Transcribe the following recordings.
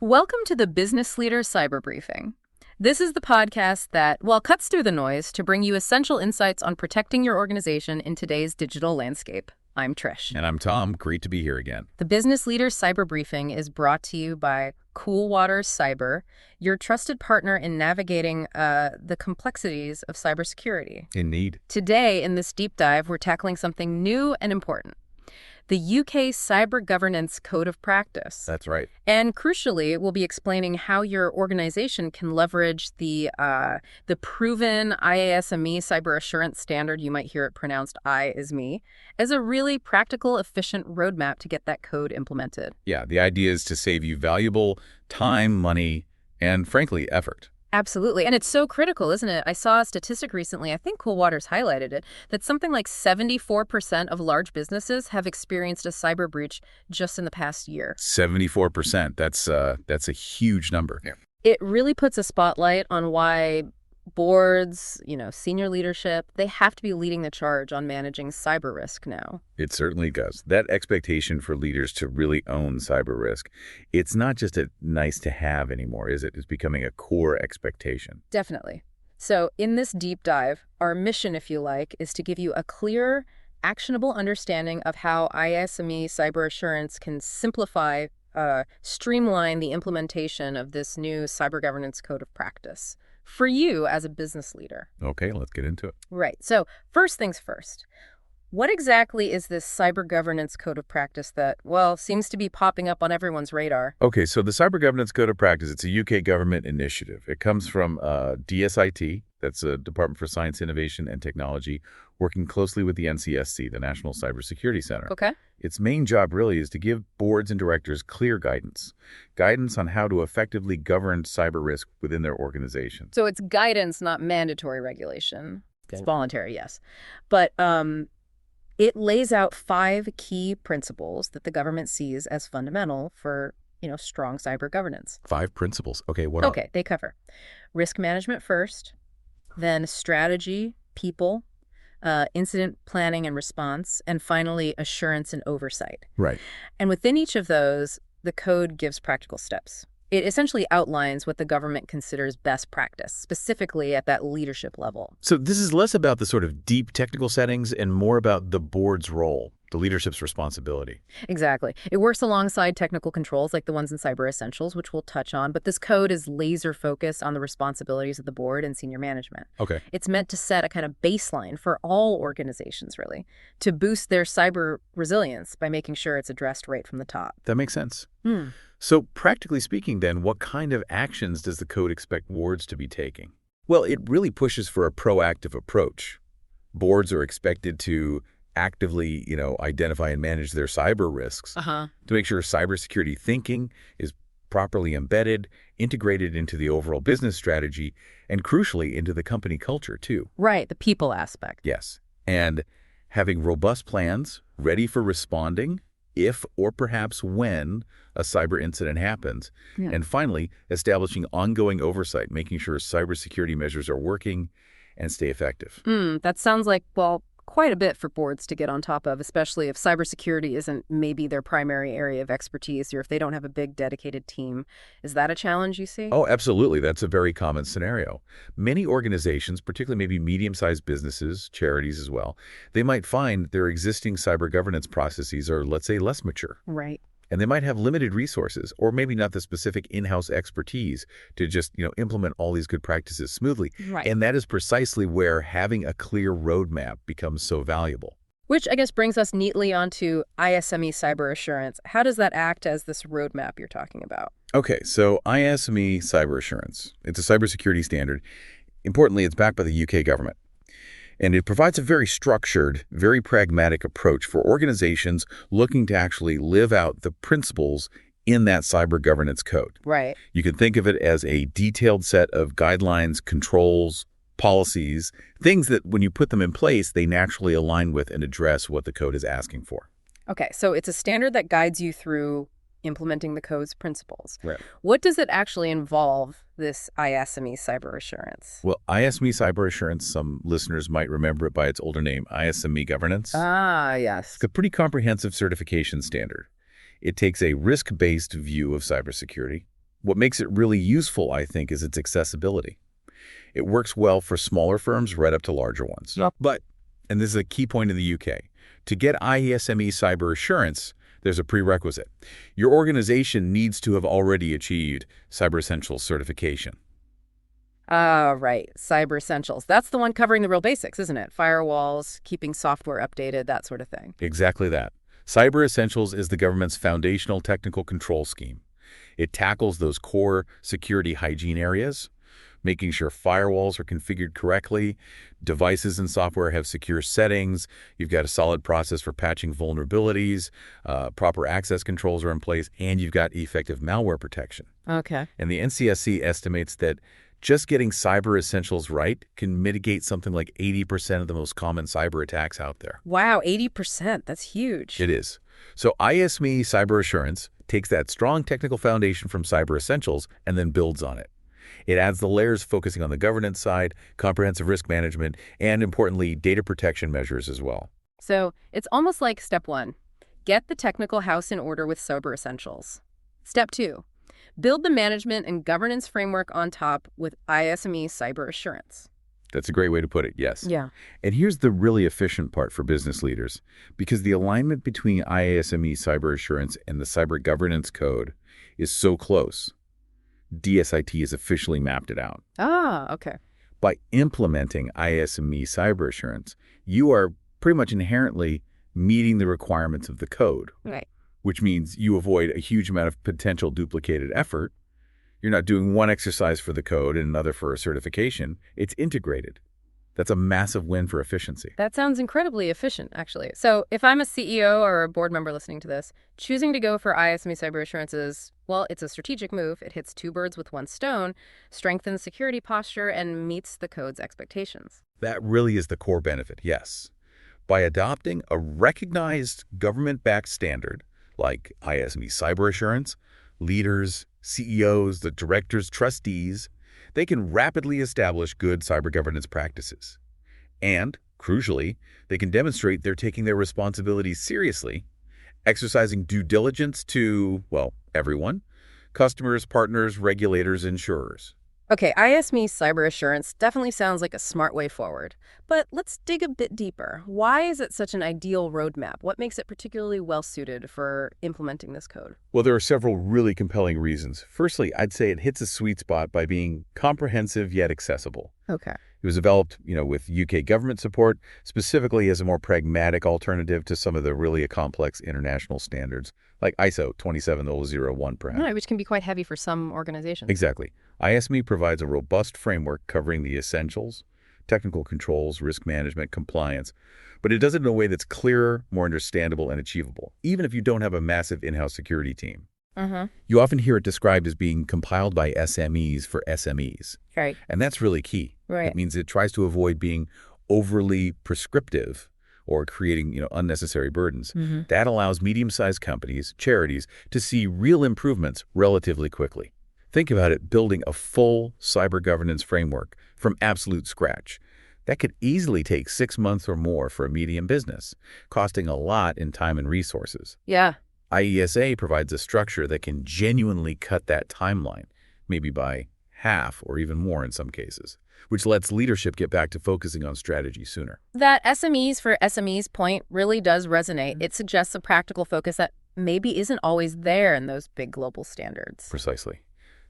Welcome to the Business Leader Cyber Briefing. This is the podcast that, well, cuts through the noise to bring you essential insights on protecting your organization in today's digital landscape. I'm Trish. And I'm Tom. Great to be here again. The Business Leader Cyber Briefing is brought to you by Cool Waters Cyber, your trusted partner in navigating the complexities of cybersecurity. Indeed. Today, in this deep dive, we're tackling something new and important. The UK Cyber Governance Code of Practice. That's right. And crucially, we'll be explaining how your organization can leverage the proven IASME Cyber Assurance standard, you might hear it pronounced IASME, as a really practical, efficient roadmap to get that code implemented. Yeah, the idea is to save you valuable time, money, and frankly, effort. Absolutely. And it's so critical, isn't it? I saw a statistic recently, I think Cool Waters highlighted it, that something like 74% of large businesses have experienced a cyber breach just in the past year. 74%. That's a huge number. Yeah. It really puts a spotlight on why boards, senior leadership, they have to be leading the charge on managing cyber risk now. It certainly does. That expectation for leaders to really own cyber risk, it's not just a nice to have anymore, is it? It's becoming a core expectation. Definitely. So in this deep dive, our mission, if you like, is to give you a clear, actionable understanding of how IASME Cyber Assurance can simplify, streamline the implementation of this new cyber governance code of practice for you as a business leader. Okay, let's get into it. Right. So first things first, what exactly is this cyber governance code of practice that, well, seems to be popping up on everyone's radar? Okay, so the Cyber Governance Code of Practice, it's a UK government initiative. It comes from DSIT, that's a Department for Science, Innovation, and Technology, working closely with the NCSC, the National Cybersecurity Center. Okay. Its main job really is to give boards and directors clear guidance on how to effectively govern cyber risk within their organization. So it's guidance, not mandatory regulation. It's voluntary, yes. But it lays out 5 key principles that the government sees as fundamental for, strong cyber governance. 5 principles. Okay, what are Okay, they cover risk management first, then strategy, people, incident planning and response, and finally, assurance and oversight. Right. And within each of those, the code gives practical steps. It essentially outlines what the government considers best practice, specifically at that leadership level. So this is less about the sort of deep technical settings and more about the board's role, the leadership's responsibility. Exactly. It works alongside technical controls like the ones in Cyber Essentials, which we'll touch on, but this code is laser focused on the responsibilities of the board and senior management. Okay. It's meant to set a kind of baseline for all organizations, really, to boost their cyber resilience by making sure it's addressed right from the top. That makes sense. So practically speaking then, what kind of actions does the code expect boards to be taking? Well, it really pushes for a proactive approach. Boards are expected to actively, identify and manage their cyber risks to make sure cybersecurity thinking is properly embedded, integrated into the overall business strategy, and crucially into the company culture too. Right, the people aspect. Yes, and having robust plans ready for responding if or perhaps when a cyber incident happens. Yeah. And finally, establishing ongoing oversight, making sure cybersecurity measures are working and stay effective. That sounds like, well, quite a bit for boards to get on top of, especially if cybersecurity isn't maybe their primary area of expertise or if they don't have a big dedicated team. Is that a challenge you see? Oh, absolutely. That's a very common scenario. Many organizations, particularly maybe medium-sized businesses, charities as well, they might find their existing cyber governance processes are, let's say, less mature. Right. And they might have limited resources or maybe not the specific in-house expertise to just, implement all these good practices smoothly. Right. And that is precisely where having a clear roadmap becomes so valuable. Which I guess brings us neatly onto IASME Cyber Assurance. How does that act as this roadmap you're talking about? Okay, so IASME Cyber Assurance, it's a cybersecurity standard. Importantly, it's backed by the UK government. And it provides a very structured, very pragmatic approach for organizations looking to actually live out the principles in that cyber governance code. Right. You can think of it as a detailed set of guidelines, controls, policies, things that when you put them in place, they naturally align with and address what the code is asking for. Okay, so it's a standard that guides you through implementing the code's principles. Right. What does it actually involve, this IASME Cyber Assurance? Well, IASME Cyber Assurance, some listeners might remember it by its older name, IASME Governance. Ah, yes. It's a pretty comprehensive certification standard. It takes a risk-based view of cybersecurity. What makes it really useful, I think, is its accessibility. It works well for smaller firms right up to larger ones. Yep. But, and this is a key point in the UK, to get IASME Cyber Assurance, there's a prerequisite. Your organization needs to have already achieved Cyber Essentials certification. Ah, right. Cyber Essentials. That's the one covering the real basics, isn't it? Firewalls, keeping software updated, that sort of thing. Exactly that. Cyber Essentials is the government's foundational technical control scheme. It tackles those core security hygiene areas, making sure firewalls are configured correctly, devices and software have secure settings, you've got a solid process for patching vulnerabilities, proper access controls are in place, and you've got effective malware protection. Okay. And the NCSC estimates that just getting Cyber Essentials right can mitigate something like 80% of the most common cyber attacks out there. Wow, 80%. That's huge. It is. So IASME Cyber Assurance takes that strong technical foundation from Cyber Essentials and then builds on it. It adds the layers focusing on the governance side, comprehensive risk management, and importantly, data protection measures as well. So it's almost like step 1, get the technical house in order with Cyber Essentials. Step 2, build the management and governance framework on top with IASME Cyber Assurance. That's a great way to put it, yes. Yeah. And here's the really efficient part for business leaders, because the alignment between IASME Cyber Assurance and the Cyber Governance Code is so close. DSIT has officially mapped it out. Ah, okay. By implementing IASME Cyber Assurance, you are pretty much inherently meeting the requirements of the code, Right. which means you avoid a huge amount of potential duplicated effort. You're not doing one exercise for the code and another for a certification. It's integrated. That's a massive win for efficiency. That sounds incredibly efficient, actually. So if I'm a CEO or a board member listening to this, choosing to go for IASME Cyber Assurance is, well, it's a strategic move. It hits 2 birds with 1 stone, strengthens security posture, and meets the code's expectations. That really is the core benefit, yes. By adopting a recognized government-backed standard like IASME Cyber Assurance, leaders, CEOs, the directors, trustees, they can rapidly establish good cyber governance practices. And, crucially, they can demonstrate they're taking their responsibilities seriously, exercising due diligence to, well, everyone, customers, partners, regulators, insurers. Okay, IASME Cyber Assurance definitely sounds like a smart way forward. But let's dig a bit deeper. Why is it such an ideal roadmap? What makes it particularly well-suited for implementing this code? Well, there are several really compelling reasons. Firstly, I'd say it hits a sweet spot by being comprehensive yet accessible. Okay. It was developed, with UK government support, specifically as a more pragmatic alternative to some of the really complex international standards, like ISO 27001, perhaps. Right, which can be quite heavy for some organizations. Exactly. IASME provides a robust framework covering the essentials, technical controls, risk management, compliance, but it does it in a way that's clearer, more understandable, and achievable, even if you don't have a massive in-house security team. You often hear it described as being compiled by SMEs for SMEs. Right. And that's really key. Right. It means it tries to avoid being overly prescriptive or creating, unnecessary burdens. That allows medium-sized companies, charities, to see real improvements relatively quickly. Think about it, building a full cyber governance framework from absolute scratch. That could easily take 6 months or more for a medium business, costing a lot in time and resources. Yeah. IESA provides a structure that can genuinely cut that timeline, maybe by half or even more in some cases, which lets leadership get back to focusing on strategy sooner. That SMEs for SMEs point really does resonate. It suggests a practical focus that maybe isn't always there in those big global standards. Precisely.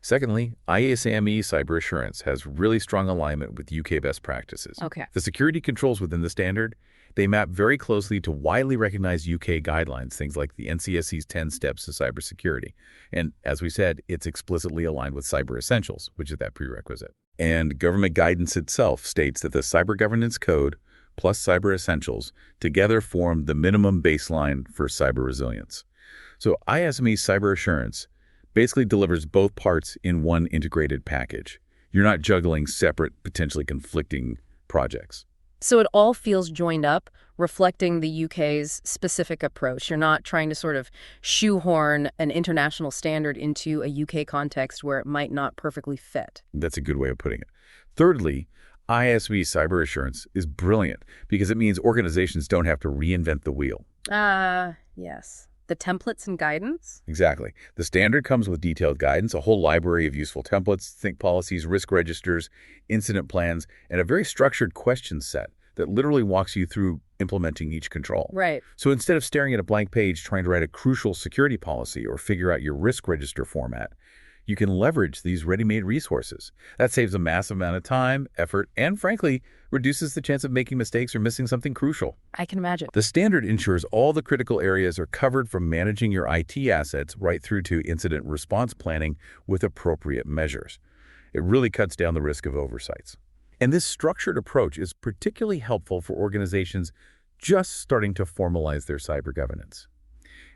Secondly, IASME Cyber Assurance has really strong alignment with UK best practices. Okay. The security controls within the standard, they map very closely to widely recognized UK guidelines, things like the NCSC's 10 Steps to Cybersecurity. And as we said, it's explicitly aligned with Cyber Essentials, which is that prerequisite. And government guidance itself states that the Cyber Governance Code plus Cyber Essentials together form the minimum baseline for cyber resilience. So IASME Cyber Assurance basically delivers both parts in one integrated package. You're not juggling separate, potentially conflicting projects. So it all feels joined up, reflecting the UK's specific approach. You're not trying to sort of shoehorn an international standard into a UK context where it might not perfectly fit. That's a good way of putting it. Thirdly, IASME Cyber Assurance is brilliant because it means organizations don't have to reinvent the wheel. Yes. The templates and guidance? Exactly. The standard comes with detailed guidance, a whole library of useful templates, think policies, risk registers, incident plans, and a very structured question set that literally walks you through implementing each control. Right. So instead of staring at a blank page trying to write a crucial security policy or figure out your risk register format, you can leverage these ready-made resources. That saves a massive amount of time, effort, and frankly, reduces the chance of making mistakes or missing something crucial. I can imagine. The standard ensures all the critical areas are covered, from managing your IT assets right through to incident response planning with appropriate measures. It really cuts down the risk of oversights. And this structured approach is particularly helpful for organizations just starting to formalize their cyber governance.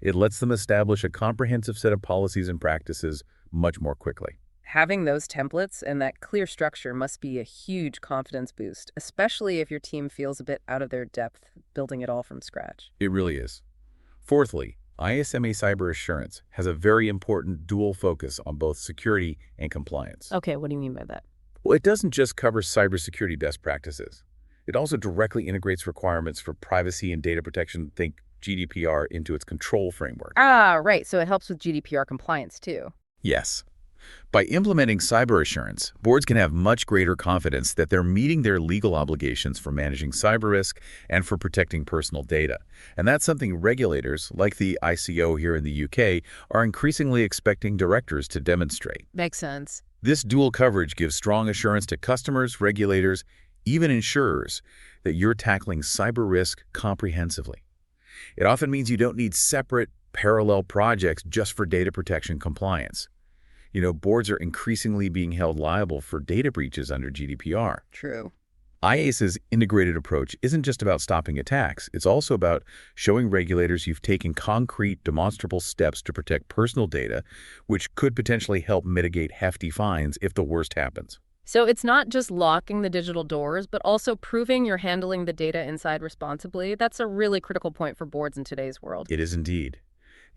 It lets them establish a comprehensive set of policies and practices much more quickly. Having those templates and that clear structure must be a huge confidence boost, especially if your team feels a bit out of their depth building it all from scratch. It really is. Fourthly, IASME Cyber Assurance has a very important dual focus on both security and compliance. Okay, what do you mean by that? Well, it doesn't just cover cybersecurity best practices. It also directly integrates requirements for privacy and data protection, think GDPR, into its control framework. Ah, right. So it helps with GDPR compliance too. Yes. By implementing cyber assurance, boards can have much greater confidence that they're meeting their legal obligations for managing cyber risk and for protecting personal data. And that's something regulators, like the ICO here in the UK, are increasingly expecting directors to demonstrate. Makes sense. This dual coverage gives strong assurance to customers, regulators, even insurers, that you're tackling cyber risk comprehensively. It often means you don't need separate, parallel projects just for data protection compliance. Boards are increasingly being held liable for data breaches under GDPR. True. IAS's integrated approach isn't just about stopping attacks. It's also about showing regulators you've taken concrete, demonstrable steps to protect personal data, which could potentially help mitigate hefty fines if the worst happens. So it's not just locking the digital doors, but also proving you're handling the data inside responsibly. That's a really critical point for boards in today's world. It is indeed.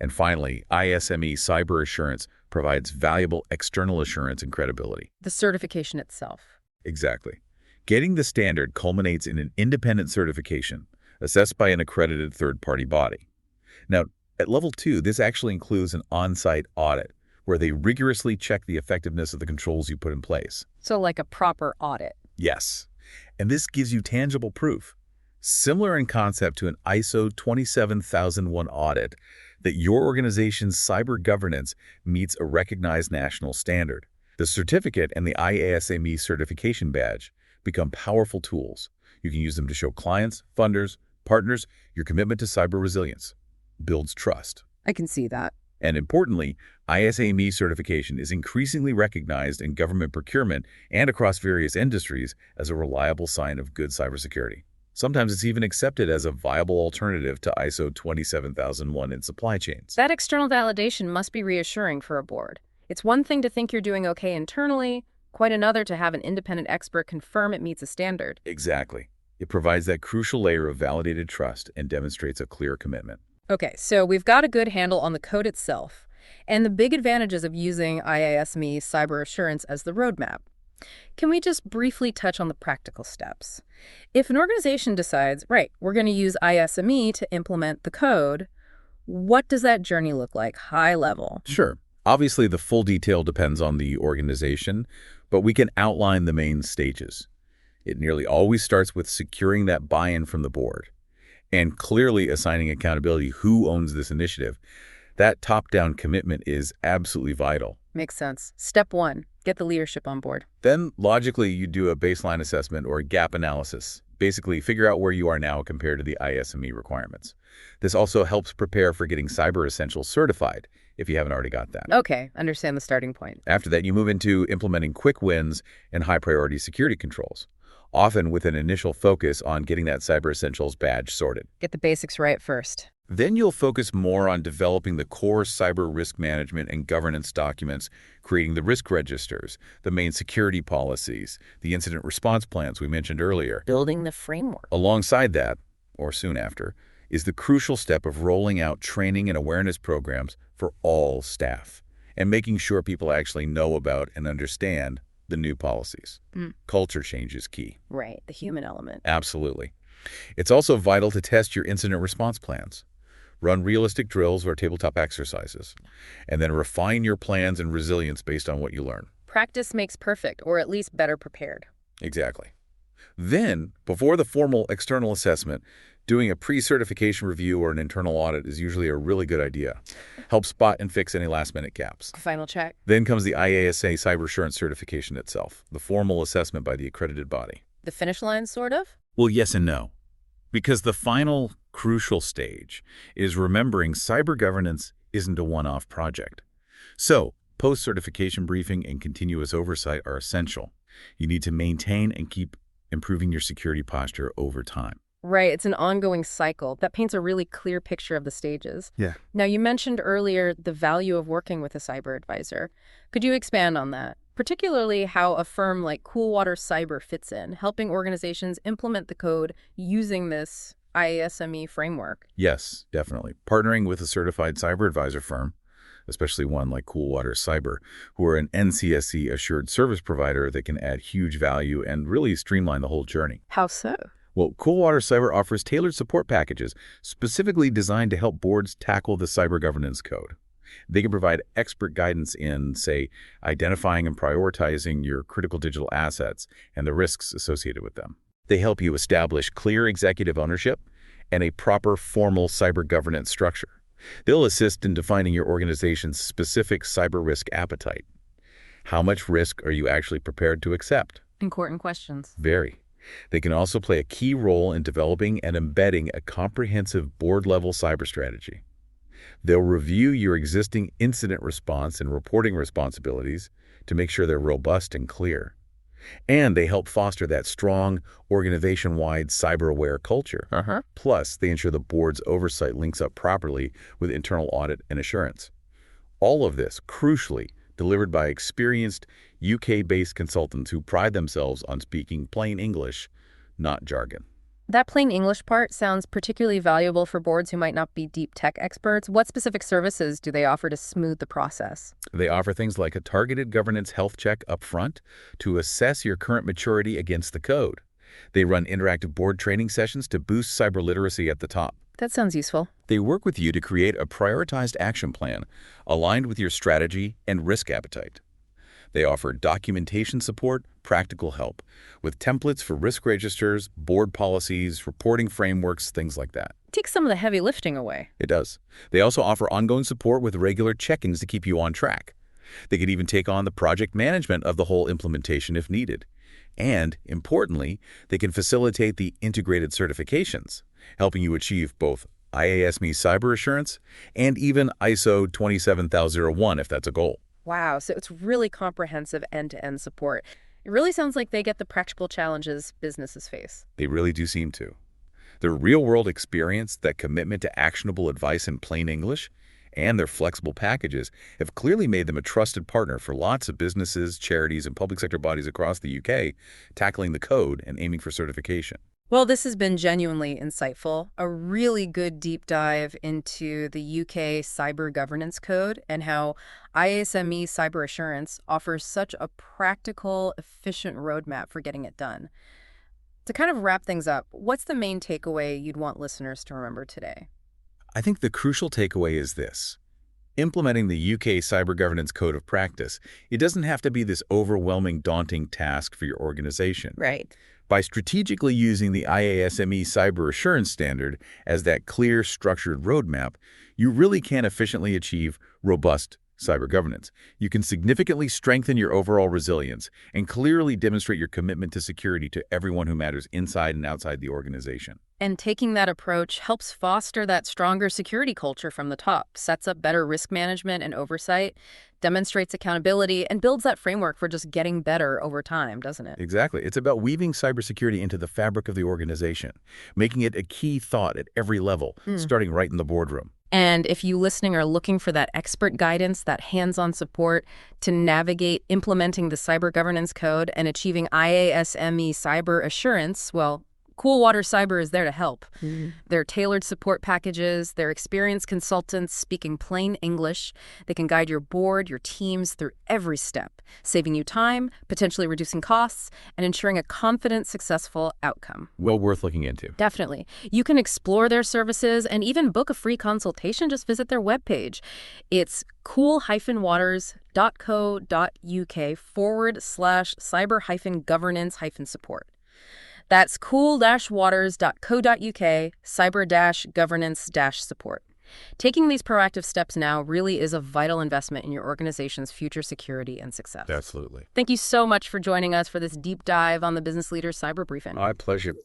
And finally, IASME Cyber Assurance provides valuable external assurance and credibility. The certification itself. Exactly. Getting the standard culminates in an independent certification, assessed by an accredited third-party body. Now, at level 2, this actually includes an on-site audit, where they rigorously check the effectiveness of the controls you put in place. So like a proper audit. Yes. And this gives you tangible proof, similar in concept to an ISO 27001 audit, that your organization's cyber governance meets a recognized national standard. The certificate and the IASME certification badge become powerful tools. You can use them to show clients, funders, partners your commitment to cyber resilience. Builds trust. I can see that. And importantly, IASME certification is increasingly recognized in government procurement and across various industries as a reliable sign of good cybersecurity. Sometimes it's even accepted as a viable alternative to ISO 27001 in supply chains. That external validation must be reassuring for a board. It's one thing to think you're doing okay internally, quite another to have an independent expert confirm it meets a standard. Exactly. It provides that crucial layer of validated trust and demonstrates a clear commitment. Okay, so we've got a good handle on the code itself and the big advantages of using IASME Cyber Assurance as the roadmap. Can we just briefly touch on the practical steps? If an organization decides, right, we're going to use IASME to implement the code, what does that journey look like, high level? Sure. Obviously, the full detail depends on the organization, but we can outline the main stages. It nearly always starts with securing that buy-in from the board and clearly assigning accountability who owns this initiative. That top-down commitment is absolutely vital. Makes sense. Step 1, get the leadership on board. Then, logically, you do a baseline assessment or a gap analysis. Basically, figure out where you are now compared to the IASME requirements. This also helps prepare for getting Cyber Essentials certified, if you haven't already got that. Okay, understand the starting point. After that, you move into implementing quick wins and high-priority security controls, often with an initial focus on getting that Cyber Essentials badge sorted. Get the basics right first. Then you'll focus more on developing the core cyber risk management and governance documents, creating the risk registers, the main security policies, the incident response plans we mentioned earlier. Building the framework. Alongside that, or soon after, is the crucial step of rolling out training and awareness programs for all staff and making sure people actually know about and understand the new policies. Culture change is key. Right, the human element. Absolutely. It's also vital to test your incident response plans. Run realistic drills or tabletop exercises, and then refine your plans and resilience based on what you learn. Practice makes perfect, or at least better prepared. Exactly. Then, before the formal external assessment, doing a pre-certification review or an internal audit is usually a really good idea. Help spot and fix any last-minute gaps. Final check. Then comes the IASME Cyber Assurance certification itself, the formal assessment by the accredited body. The finish line, sort of? Well, yes and no. Because the final, crucial stage is remembering cyber governance isn't a one-off project. So, post-certification briefing and continuous oversight are essential. You need to maintain and keep improving your security posture over time. Right, it's an ongoing cycle that paints a really clear picture of the stages. Yeah. Now, you mentioned earlier the value of working with a cyber advisor. Could you expand on that? Particularly how a firm like Coolwater Cyber fits in, helping organizations implement the code using this IASME framework. Yes, definitely. Partnering with a certified cyber advisor firm, especially one like Coolwater Cyber, who are an NCSC assured service provider that can add huge value and really streamline the whole journey. How so? Well, Coolwater Cyber offers tailored support packages specifically designed to help boards tackle the cyber governance code. They can provide expert guidance in, say, identifying and prioritizing your critical digital assets and the risks associated with them. They help you establish clear executive ownership and a proper formal cyber governance structure. They'll assist in defining your organization's specific cyber risk appetite. How much risk are you actually prepared to accept? Important questions. Very. They can also play a key role in developing and embedding a comprehensive board-level cyber strategy. They'll review your existing incident response and reporting responsibilities to make sure they're robust and clear. And they help foster that strong, organization-wide cyber-aware culture. Plus, they ensure the board's oversight links up properly with internal audit and assurance. All of this, crucially, delivered by experienced UK-based consultants who pride themselves on speaking plain English, not jargon. That plain English part sounds particularly valuable for boards who might not be deep tech experts. What specific services do they offer to smooth the process? They offer things like a targeted governance health check up front to assess your current maturity against the code. They run interactive board training sessions to boost cyber literacy at the top. That sounds useful. They work with you to create a prioritized action plan aligned with your strategy and risk appetite. They offer documentation support, practical help, with templates for risk registers, board policies, reporting frameworks, things like that. Take some of the heavy lifting away. It does. They also offer ongoing support with regular check-ins to keep you on track. They could even take on the project management of the whole implementation if needed. And, importantly, they can facilitate the integrated certifications, helping you achieve both IASME Cyber Assurance and even ISO 27001 if that's a goal. Wow, so it's really comprehensive end-to-end support. It really sounds like they get the practical challenges businesses face. They really do seem to. Their real-world experience, that commitment to actionable advice in plain English, and their flexible packages have clearly made them a trusted partner for lots of businesses, charities, and public sector bodies across the UK tackling the code and aiming for certification. Well, this has been genuinely insightful, a really good deep dive into the UK Cyber Governance Code and how IASME Cyber Assurance offers such a practical, efficient roadmap for getting it done. To kind of wrap things up, what's the main takeaway you'd want listeners to remember today? I think the crucial takeaway is this. Implementing the UK Cyber Governance Code of Practice, it doesn't have to be this overwhelming, daunting task for your organization. Right. By strategically using the IASME Cyber Assurance Standard as that clear, structured roadmap, you really can efficiently achieve robust cyber governance. You can significantly strengthen your overall resilience and clearly demonstrate your commitment to security to everyone who matters inside and outside the organization. And taking that approach helps foster that stronger security culture from the top, sets up better risk management and oversight, demonstrates accountability, and builds that framework for just getting better over time, doesn't it? Exactly. It's about weaving cybersecurity into the fabric of the organization, making it a key thought at every level, starting right in the boardroom. And if you listening are looking for that expert guidance, that hands-on support to navigate implementing the cyber governance code and achieving IASME cyber assurance, well, Cool Water Cyber is there to help. Mhm. Their tailored support packages, their experienced consultants speaking plain English. They can guide your board, your teams through every step, saving you time, potentially reducing costs, and ensuring a confident, successful outcome. Well worth looking into. Definitely. You can explore their services and even book a free consultation. Just visit their webpage. It's cool-waters.co.uk/cyber-governance-support. That's cool-waters.co.uk cyber-governance-support. Taking these proactive steps now really is a vital investment in your organization's future security and success. Absolutely. Thank you so much for joining us for this deep dive on the Business Leaders Cyber Briefing. My pleasure.